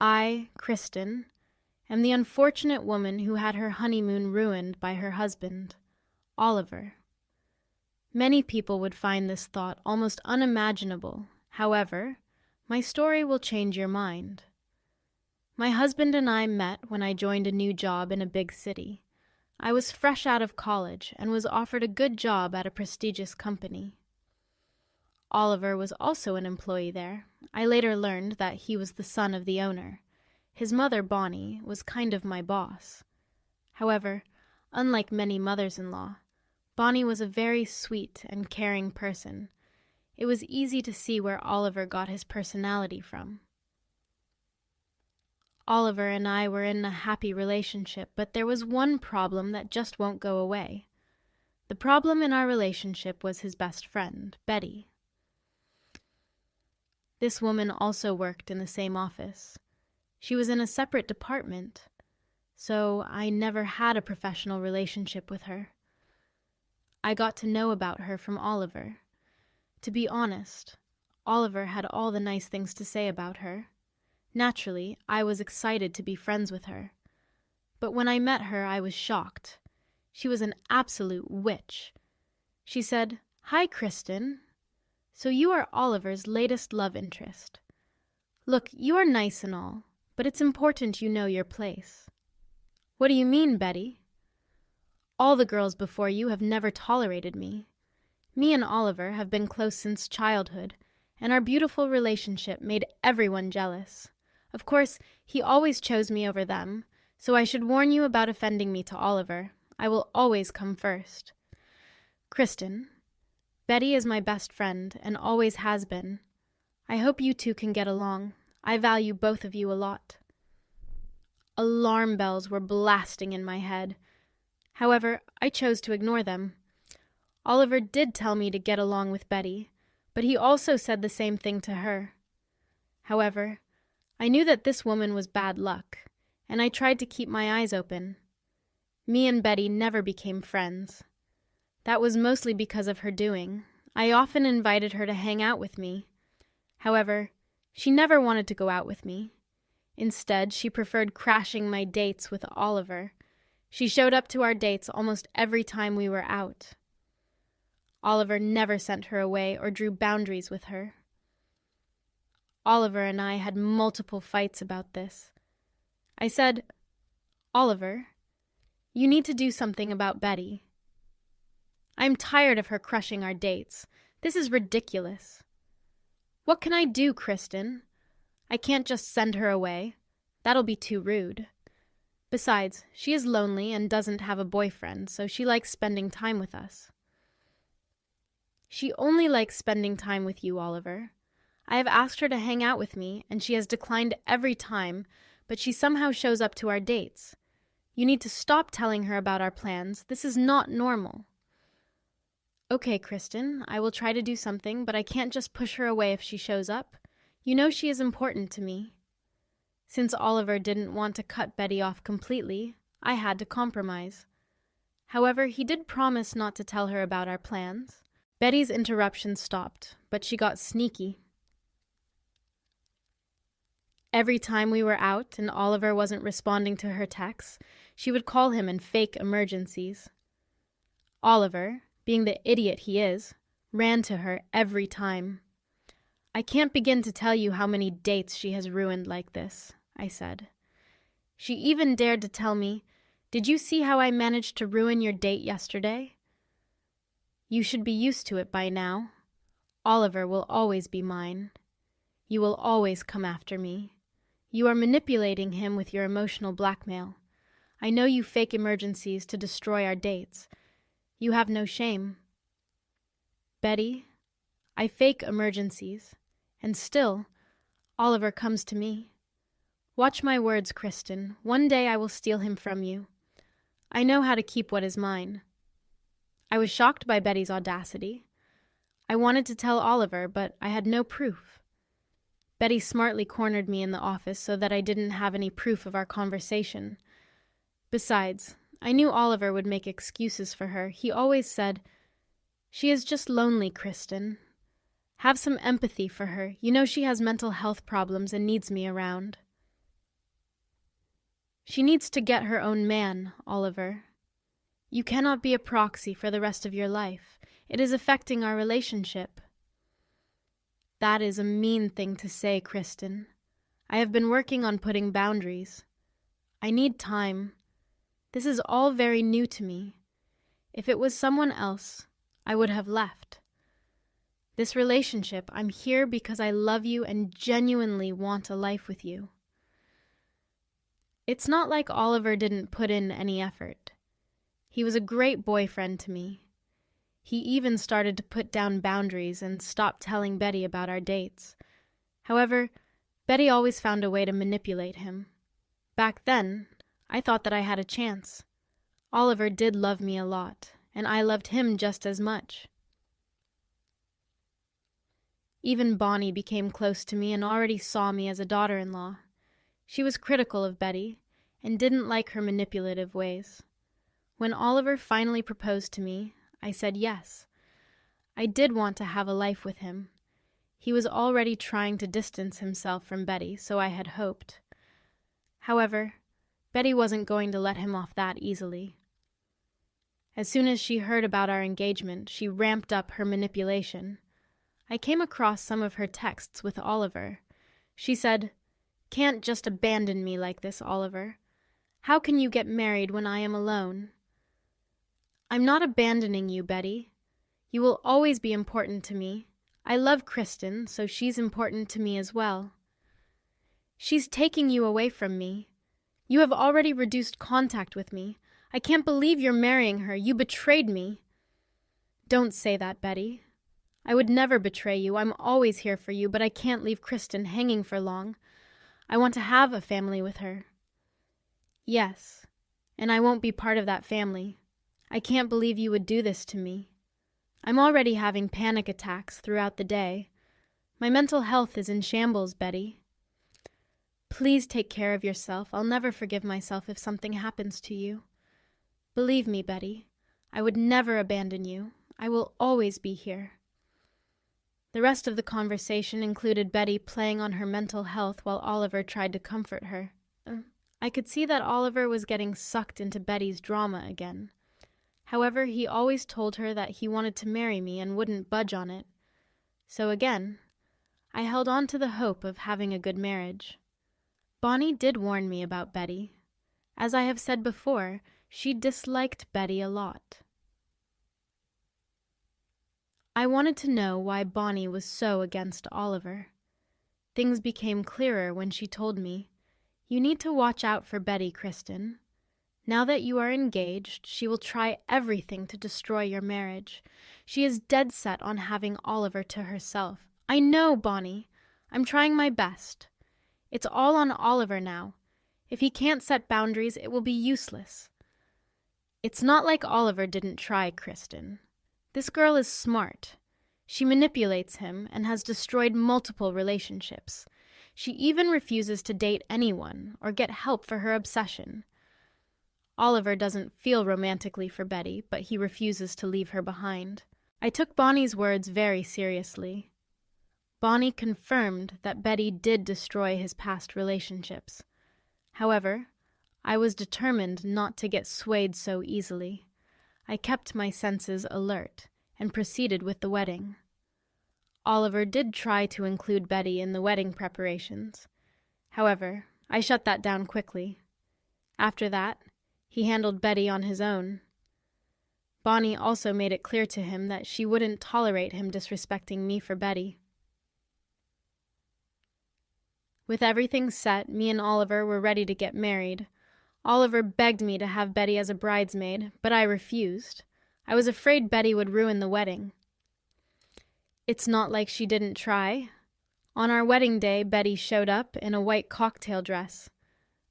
I, Kristen, am the unfortunate woman who had her honeymoon ruined by her husband, Oliver. Many people would find this thought almost unimaginable. However, my story will change your mind. My husband and I met when I joined a new job in a big city. I was fresh out of college and was offered a good job at a prestigious company. Oliver was also an employee there. I later learned that he was the son of the owner. His mother, Bonnie, was kind of my boss. However, unlike many mothers-in-law, Bonnie was a very sweet and caring person. It was easy to see where Oliver got his personality from. Oliver and I were in a happy relationship, but there was one problem that just won't go away. The problem in our relationship was his best friend, Betty. This woman also worked in the same office. She was in a separate department, so I never had a professional relationship with her. I got to know about her from Oliver. To be honest, Oliver had all the nice things to say about her. Naturally, I was excited to be friends with her. But when I met her, I was shocked. She was an absolute witch. She said, "Hi, Kristen. So you are Oliver's latest love interest. Look, you are nice and all, but it's important you know your place." "What do you mean, Betty?" "All the girls before you have never tolerated me. Me and Oliver have been close since childhood, and our beautiful relationship made everyone jealous. Of course, he always chose me over them, so I should warn you about offending me to Oliver. I will always come first. Kristen, Betty is my best friend and always has been. I hope you two can get along. I value both of you a lot." Alarm bells were blasting in my head. However, I chose to ignore them. Oliver did tell me to get along with Betty, but he also said the same thing to her. However, I knew that this woman was bad luck, and I tried to keep my eyes open. Me and Betty never became friends. That was mostly because of her doing. I often invited her to hang out with me. However, she never wanted to go out with me. Instead, she preferred crashing my dates with Oliver. She showed up to our dates almost every time we were out. Oliver never sent her away or drew boundaries with her. Oliver and I had multiple fights about this. I said, "Oliver, you need to do something about Betty. I'm tired of her crushing our dates. This is ridiculous." "What can I do, Kristen? I can't just send her away. That'll be too rude. Besides, she is lonely and doesn't have a boyfriend, so she likes spending time with us." "She only likes spending time with you, Oliver. I have asked her to hang out with me, and she has declined every time, but she somehow shows up to our dates. You need to stop telling her about our plans. This is not normal." "Okay, Kristen, I will try to do something, but I can't just push her away if she shows up. You know she is important to me." Since Oliver didn't want to cut Betty off completely, I had to compromise. However, he did promise not to tell her about our plans. Betty's interruption stopped, but she got sneaky. Every time we were out and Oliver wasn't responding to her texts, she would call him and fake emergencies. Oliver, being the idiot he is, ran to her every time. "I can't begin to tell you how many dates she has ruined like this," I said. She even dared to tell me, "Did you see how I managed to ruin your date yesterday? You should be used to it by now. Oliver will always be mine. You will always come after me. You are manipulating him with your emotional blackmail. I know you fake emergencies to destroy our dates. You have no shame." "Betty, I fake emergencies, and still, Oliver comes to me. Watch my words, Kristen. One day I will steal him from you. I know how to keep what is mine." I was shocked by Betty's audacity. I wanted to tell Oliver, but I had no proof. Betty smartly cornered me in the office so that I didn't have any proof of our conversation. Besides, I knew Oliver would make excuses for her. He always said, "She is just lonely, Kristen. Have some empathy for her. You know she has mental health problems and needs me around." She needs to get her own man, Oliver. You cannot be a proxy for the rest of your life. It is affecting our relationship." "That is a mean thing to say, Kristen. I have been working on putting boundaries. I need time. This is all very new to me. If it was someone else, I would have left. This relationship, I'm here because I love you and genuinely want a life with you." It's not like Oliver didn't put in any effort. He was a great boyfriend to me. He even started to put down boundaries and stop telling Betty about our dates. However, Betty always found a way to manipulate him. Back then, I thought that I had a chance. Oliver did love me a lot, and I loved him just as much. Even Bonnie became close to me and already saw me as a daughter-in-law. She was critical of Betty and didn't like her manipulative ways. When Oliver finally proposed to me, I said yes. I did want to have a life with him. He was already trying to distance himself from Betty, so I had hoped. However, Betty wasn't going to let him off that easily. As soon as she heard about our engagement, she ramped up her manipulation. I came across some of her texts with Oliver. She said, "Can't just abandon me like this, Oliver. How can you get married when I am alone?" "I'm not abandoning you, Betty. You will always be important to me. I love Kristen, so she's important to me as well." "She's taking you away from me. You have already reduced contact with me. I can't believe you're marrying her. You betrayed me." "Don't say that, Betty. I would never betray you. I'm always here for you, but I can't leave Kristen hanging for long. I want to have a family with her." "Yes, and I won't be part of that family. I can't believe you would do this to me. I'm already having panic attacks throughout the day. My mental health is in shambles, Betty. Please take care of yourself. I'll never forgive myself if something happens to you. Believe me, Betty, I would never abandon you. I will always be here." The rest of the conversation included Betty playing on her mental health while Oliver tried to comfort her. I could see that Oliver was getting sucked into Betty's drama again. However, he always told her that he wanted to marry me and wouldn't budge on it. So again, I held on to the hope of having a good marriage. Bonnie did warn me about Betty. As I have said before, she disliked Betty a lot. I wanted to know why Bonnie was so against Oliver. Things became clearer when she told me, "You need to watch out for Betty, Kristen. Now that you are engaged, she will try everything to destroy your marriage. She is dead set on having Oliver to herself." "I know, Bonnie. I'm trying my best. It's all on Oliver now. If he can't set boundaries, it will be useless." "It's not like Oliver didn't try, Kristen. This girl is smart. She manipulates him and has destroyed multiple relationships. She even refuses to date anyone or get help for her obsession. Oliver doesn't feel romantically for Betty, but he refuses to leave her behind." I took Bonnie's words very seriously. Bonnie confirmed that Betty did destroy his past relationships. However, I was determined not to get swayed so easily. I kept my senses alert and proceeded with the wedding. Oliver did try to include Betty in the wedding preparations. However, I shut that down quickly. After that, he handled Betty on his own. Bonnie also made it clear to him that she wouldn't tolerate him disrespecting me for Betty. With everything set, me and Oliver were ready to get married. Oliver begged me to have Betty as a bridesmaid, but I refused. I was afraid Betty would ruin the wedding. It's not like she didn't try. On our wedding day, Betty showed up in a white cocktail dress.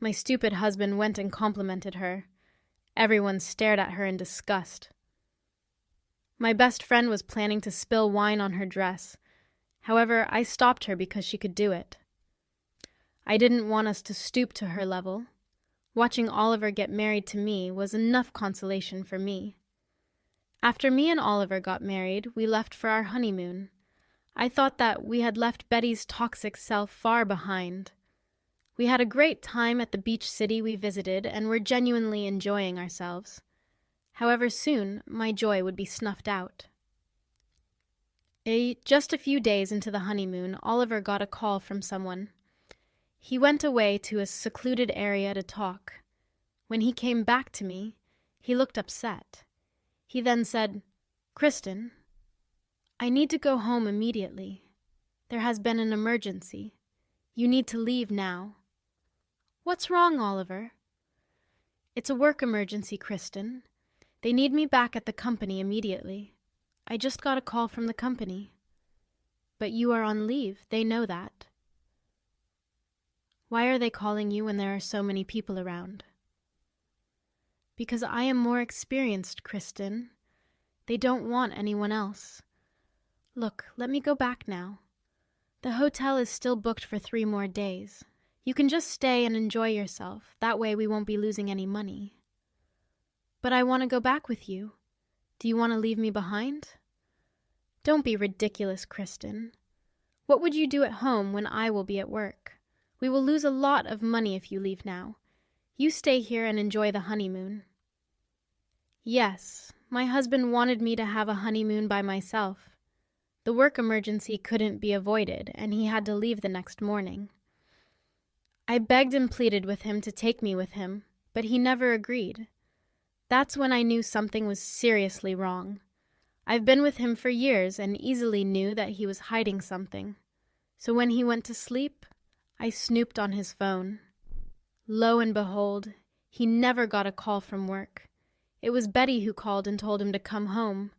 My stupid husband went and complimented her. Everyone stared at her in disgust. My best friend was planning to spill wine on her dress. However, I stopped her because she could do it. I didn't want us to stoop to her level. Watching Oliver get married to me was enough consolation for me. After me and Oliver got married, we left for our honeymoon. I thought that we had left Betty's toxic self far behind. We had a great time at the beach city we visited and were genuinely enjoying ourselves. However, soon my joy would be snuffed out. Just a few days into the honeymoon, Oliver got a call from someone. He went away to a secluded area to talk. When he came back to me, he looked upset. He then said, "Kristen, I need to go home immediately. There has been an emergency. You need to leave now." "What's wrong, Oliver?" "It's a work emergency, Kristen. They need me back at the company immediately. I just got a call from the company." "But you are on leave. They know that." "Why are they calling you when there are so many people around?" "Because I am more experienced, Kristen. They don't want anyone else. Look, let me go back now. The hotel is still booked for 3 more days. You can just stay and enjoy yourself. That way we won't be losing any money." "But I want to go back with you. Do you want to leave me behind?" "Don't be ridiculous, Kristen. What would you do at home when I will be at work? We will lose a lot of money if you leave now. You stay here and enjoy the honeymoon." "Yes, my husband wanted me to have a honeymoon by myself. The work emergency couldn't be avoided, and he had to leave the next morning. I begged and pleaded with him to take me with him, but he never agreed. That's when I knew something was seriously wrong. I've been with him for years and easily knew that he was hiding something. So when he went to sleep, I snooped on his phone. Lo and behold, he never got a call from work. It was Betty who called and told him to come home.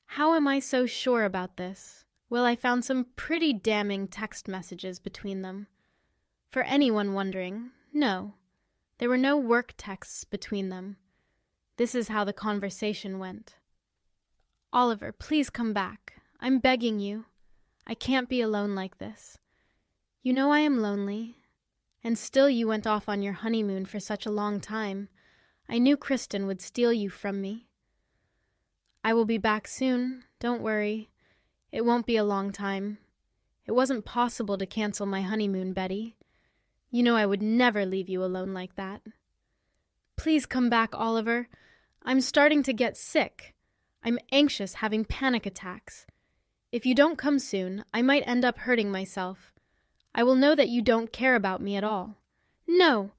How am I so sure about this? Well, I found some pretty damning text messages between them. For anyone wondering, no, there were no work texts between them. This is how the conversation went. "Oliver, please come back. I'm begging you. I can't be alone like this. You know I am lonely. And still you went off on your honeymoon for such a long time. I knew Kristen would steal you from me. I will be back soon. Don't worry. It won't be a long time. It wasn't possible to cancel my honeymoon, Betty. You know I would never leave you alone like that. Please come back, Oliver. I'm starting to get sick. I'm anxious, having panic attacks. If you don't come soon, I might end up hurting myself. I will know that you don't care about me at all." No.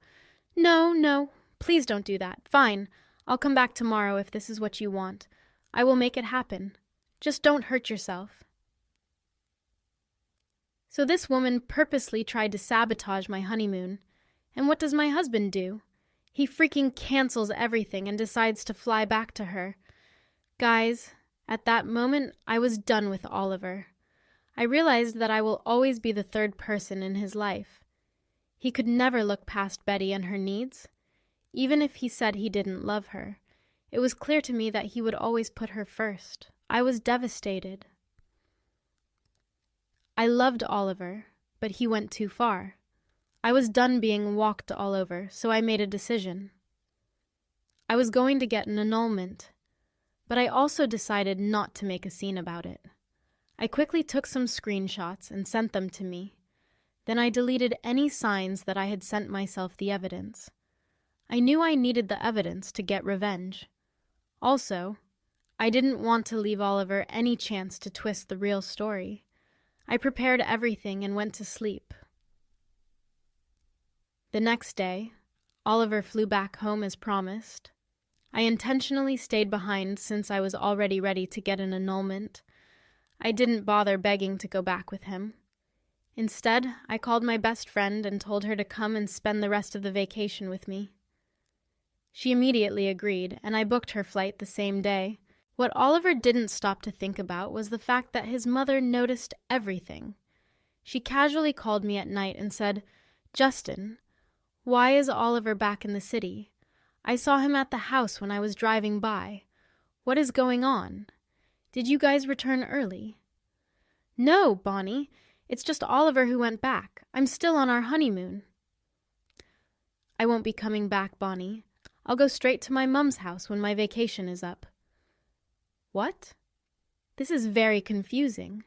Please don't do that. Fine. I'll come back tomorrow if this is what you want. I will make it happen. Just don't hurt yourself." So this woman purposely tried to sabotage my honeymoon. And what does my husband do? He freaking cancels everything and decides to fly back to her. Guys, at that moment, I was done with Oliver. I realized that I will always be the third person in his life. He could never look past Betty and her needs. Even if he said he didn't love her, it was clear to me that he would always put her first. I was devastated. I loved Oliver, but he went too far. I was done being walked all over, so I made a decision. I was going to get an annulment, but I also decided not to make a scene about it. I quickly took some screenshots and sent them to me. Then I deleted any signs that I had sent myself the evidence. I knew I needed the evidence to get revenge. Also, I didn't want to leave Oliver any chance to twist the real story. I prepared everything and went to sleep. The next day, Oliver flew back home as promised. I intentionally stayed behind since I was already ready to get an annulment. I didn't bother begging to go back with him. Instead, I called my best friend and told her to come and spend the rest of the vacation with me. She immediately agreed, and I booked her flight the same day. What Oliver didn't stop to think about was the fact that his mother noticed everything. She casually called me at night and said, "Justin, why is Oliver back in the city? I saw him at the house when I was driving by. What is going on? Did you guys return early?" "No, Bonnie. It's just Oliver who went back. I'm still on our honeymoon." "I won't be coming back, Bonnie. I'll go straight to my mum's house when my vacation is up." "What? This is very confusing.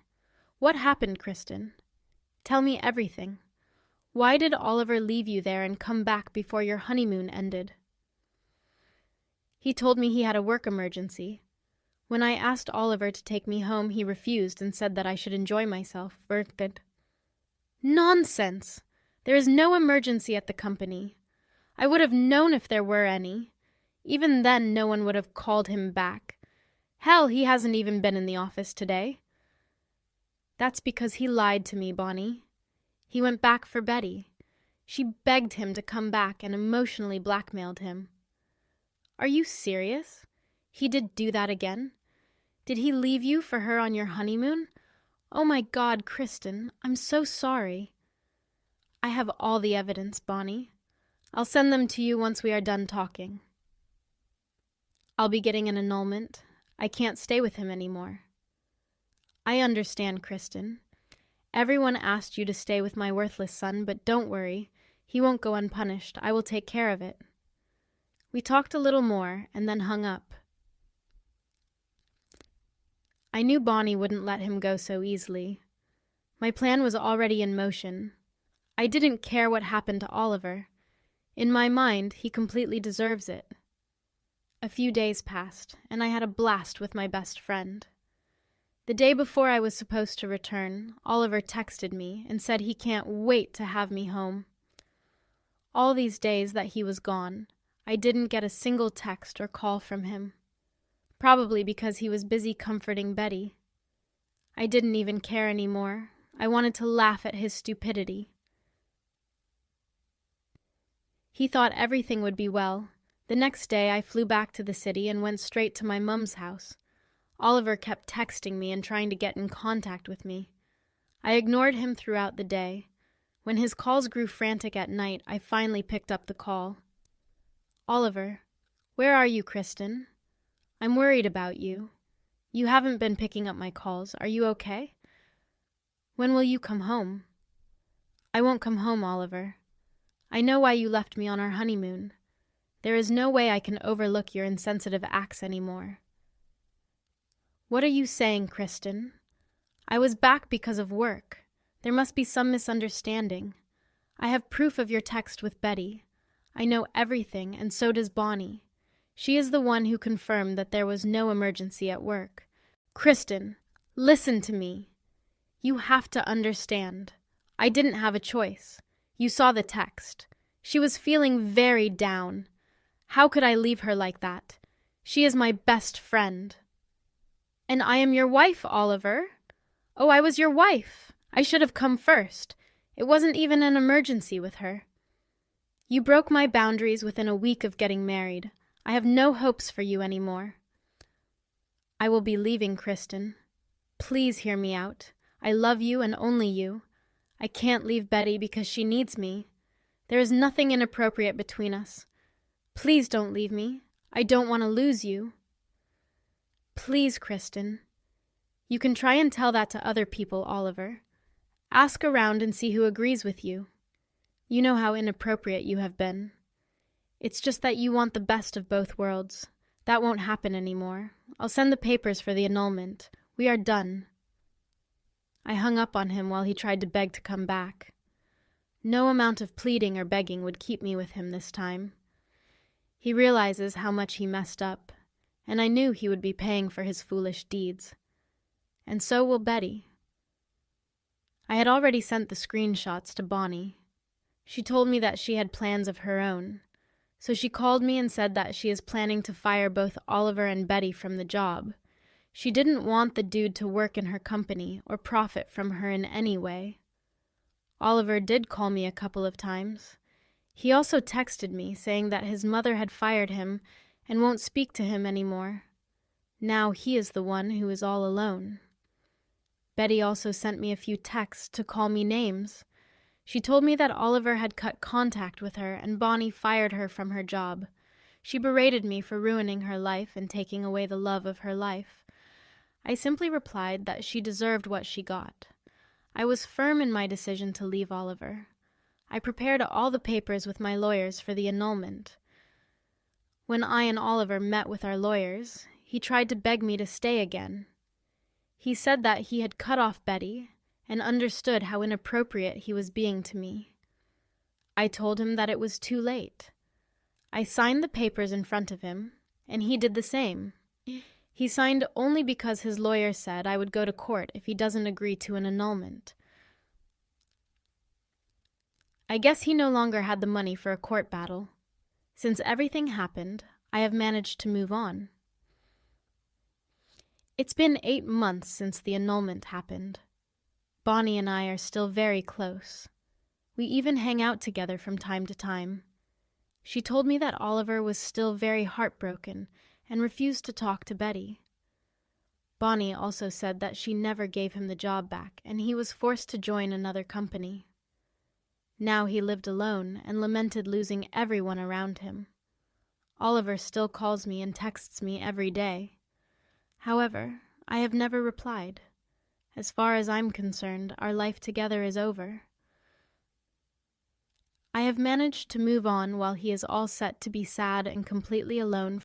What happened, Kristen? Tell me everything. Why did Oliver leave you there and come back before your honeymoon ended? He told me he had a work emergency. When I asked Oliver to take me home, he refused and said that I should enjoy myself. Nonsense! There is no emergency at the company. I would have known if there were any. Even then, no one would have called him back. Hell, he hasn't even been in the office today. That's because he lied to me, Bonnie. He went back for Betty. She begged him to come back and emotionally blackmailed him. Are you serious? He did do that again? Did he leave you for her on your honeymoon? Oh my God, Kristen, I'm so sorry. I have all the evidence, Bonnie. I'll send them to you once we are done talking. I'll be getting an annulment. I can't stay with him anymore. I understand, Kristen. Everyone asked you to stay with my worthless son, but don't worry. He won't go unpunished. I will take care of it. We talked a little more and then hung up. I knew Bonnie wouldn't let him go so easily. My plan was already in motion. I didn't care what happened to Oliver. In my mind, he completely deserves it. A few days passed, and I had a blast with my best friend. The day before I was supposed to return, Oliver texted me and said he can't wait to have me home. All these days that he was gone, I didn't get a single text or call from him. Probably because he was busy comforting Betty. I didn't even care anymore. I wanted to laugh at his stupidity. He thought everything would be well. The next day I flew back to the city and went straight to my mum's house. Oliver kept texting me and trying to get in contact with me. I ignored him throughout the day. When his calls grew frantic at night, I finally picked up the call. Oliver, where are you, Kristen? I'm worried about you. You haven't been picking up my calls. Are you okay? When will you come home? I won't come home, Oliver. I know why you left me on our honeymoon. There is no way I can overlook your insensitive acts anymore. What are you saying, Kristen? I was back because of work. There must be some misunderstanding. I have proof of your text with Betty. I know everything, and so does Bonnie. She is the one who confirmed that there was no emergency at work. Kristen, listen to me. You have to understand. I didn't have a choice. You saw the text. She was feeling very down. How could I leave her like that? She is my best friend. And I am your wife, Oliver. Oh, I was your wife. I should have come first. It wasn't even an emergency with her. You broke my boundaries within a week of getting married. I have no hopes for you anymore. I will be leaving, Kristen. Please hear me out. I love you and only you. I can't leave Betty because she needs me. There is nothing inappropriate between us. Please don't leave me. I don't want to lose you. Please, Kristen. You can try and tell that to other people, Oliver. Ask around and see who agrees with you. You know how inappropriate you have been. It's just that you want the best of both worlds. That won't happen anymore. I'll send the papers for the annulment. We are done. I hung up on him while he tried to beg to come back. No amount of pleading or begging would keep me with him this time. He realizes how much he messed up, and I knew he would be paying for his foolish deeds. And so will Betty. I had already sent the screenshots to Bonnie. She told me that she had plans of her own, so she called me and said that she is planning to fire both Oliver and Betty from the job. She didn't want the dude to work in her company or profit from her in any way. Oliver did call me a couple of times. He also texted me saying that his mother had fired him and won't speak to him anymore. Now he is the one who is all alone. Betty also sent me a few texts to call me names. She told me that Oliver had cut contact with her and Bonnie fired her from her job. She berated me for ruining her life and taking away the love of her life. I simply replied that she deserved what she got. I was firm in my decision to leave Oliver. I prepared all the papers with my lawyers for the annulment. When I and Oliver met with our lawyers, he tried to beg me to stay again. He said that he had cut off Betty and understood how inappropriate he was being to me. I told him that it was too late. I signed the papers in front of him, and he did the same. He signed only because his lawyer said I would go to court if he doesn't agree to an annulment. I guess he no longer had the money for a court battle. Since everything happened, I have managed to move on. It's been 8 months since the annulment happened. Bonnie and I are still very close. We even hang out together from time to time. She told me that Oliver was still very heartbroken and refused to talk to Betty. Bonnie also said that she never gave him the job back and he was forced to join another company. Now he lived alone and lamented losing everyone around him. Oliver still calls me and texts me every day. However, I have never replied. As far as I'm concerned, our life together is over. I have managed to move on while he is all set to be sad and completely alone